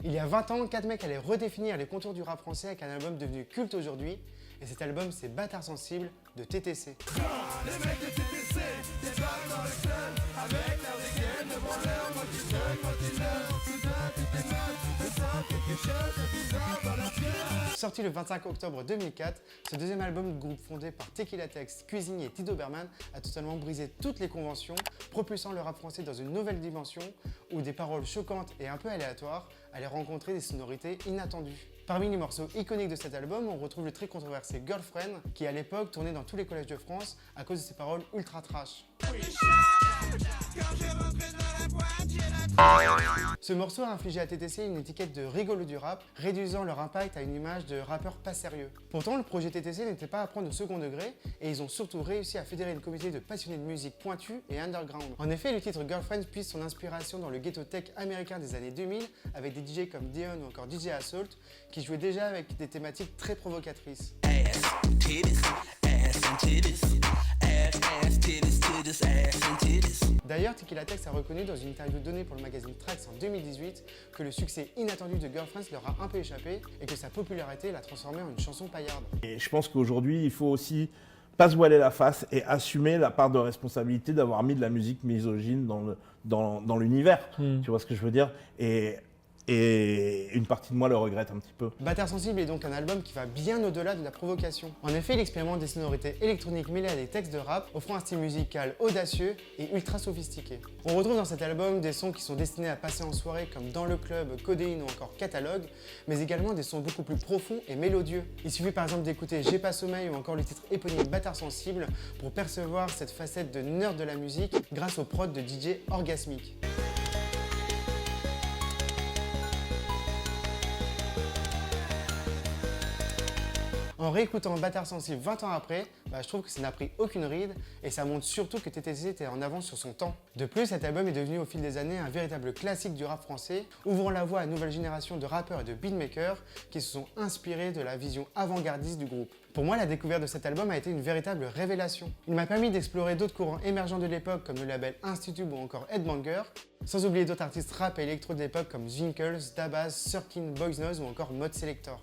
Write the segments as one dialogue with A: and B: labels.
A: Il y a 20 ans, 4 mecs allaient redéfinir les contours du rap français avec un album devenu culte aujourd'hui. Et cet album, c'est Bâtard Sensible de TTC.
B: Les mecs de TTC débarquent dans le club avec leur dégaine devant leur moi qui seul, moi qui l'heure. Soudain, toutes les meufs, je sens quelque chose de bizarre dans leur cœur.
A: Sorti le 25 octobre 2004, ce deuxième album du groupe fondé par Tequila Tex, Cuisinier et Tito Berman a totalement brisé toutes les conventions, propulsant le rap français dans une nouvelle dimension où des paroles choquantes et un peu aléatoires allaient rencontrer des sonorités inattendues. Parmi les morceaux iconiques de cet album, on retrouve le très controversé Girlfriend, qui à l'époque tournait dans tous les collèges de France à cause de ses paroles ultra trash. Ce morceau a infligé à TTC une étiquette de rigolo du rap, réduisant leur impact à une image de rappeur pas sérieux. Pourtant, le projet TTC n'était pas à prendre au second degré et ils ont surtout réussi à fédérer une communauté de passionnés de musique pointus et underground. En effet, le titre Girlfriend puise son inspiration dans le ghetto tech américain des années 2000 avec des DJ comme Dion ou encore DJ Assault qui jouaient déjà avec des thématiques très provocatrices. D'ailleurs, Tequila Tex a reconnu dans une interview donnée pour le magazine Trax en 2018 que le succès inattendu de Girlfriends leur a un peu échappé et que sa popularité l'a transformé en une chanson paillarde.
C: Et je pense qu'aujourd'hui, il faut aussi pas se voiler la face et assumer la part de responsabilité d'avoir mis de la musique misogyne dans l'univers. Tu vois ce que je veux dire ? Et une partie de moi le regrette un petit peu.
A: Bâtard Sensible est donc un album qui va bien au-delà de la provocation. En effet, il expérimente des sonorités électroniques mêlées à des textes de rap, offrant un style musical audacieux et ultra sophistiqué. On retrouve dans cet album des sons qui sont destinés à passer en soirée comme Dans le club, Codéine ou encore Catalogue, mais également des sons beaucoup plus profonds et mélodieux. Il suffit par exemple d'écouter J'ai pas sommeil ou encore le titre éponyme Bâtard Sensible pour percevoir cette facette de nerd de la musique grâce au prod de DJ Orgasmic. En réécoutant Bâtard Sensible 20 ans après, je trouve que ça n'a pris aucune ride et ça montre surtout que TTC était en avance sur son temps. De plus, cet album est devenu au fil des années un véritable classique du rap français, ouvrant la voie à une nouvelle génération de rappeurs et de beatmakers qui se sont inspirés de la vision avant-gardiste du groupe. Pour moi, la découverte de cet album a été une véritable révélation. Il m'a permis d'explorer d'autres courants émergents de l'époque comme le label Institube ou encore Headbanger, sans oublier d'autres artistes rap et électro de l'époque comme Zwinkels, Dabaz, Surkin, Boys Noise ou encore Mode Selector.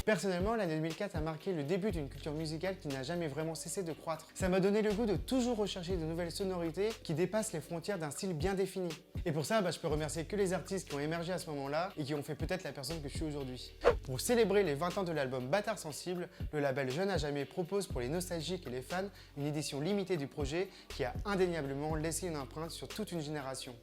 A: Personnellement, l'année 2004 a marqué le début d'une culture musicale qui n'a jamais vraiment cessé de croître. Ça m'a donné le goût de toujours rechercher de nouvelles sonorités qui dépassent les frontières d'un style bien défini. Et pour ça, je peux remercier que les artistes qui ont émergé à ce moment-là et qui ont fait peut-être la personne que je suis aujourd'hui. Pour célébrer les 20 ans de l'album Bâtard Sensible, le label Jeune à Jamais propose pour les nostalgiques et les fans une édition limitée du projet qui a indéniablement laissé une empreinte sur toute une génération.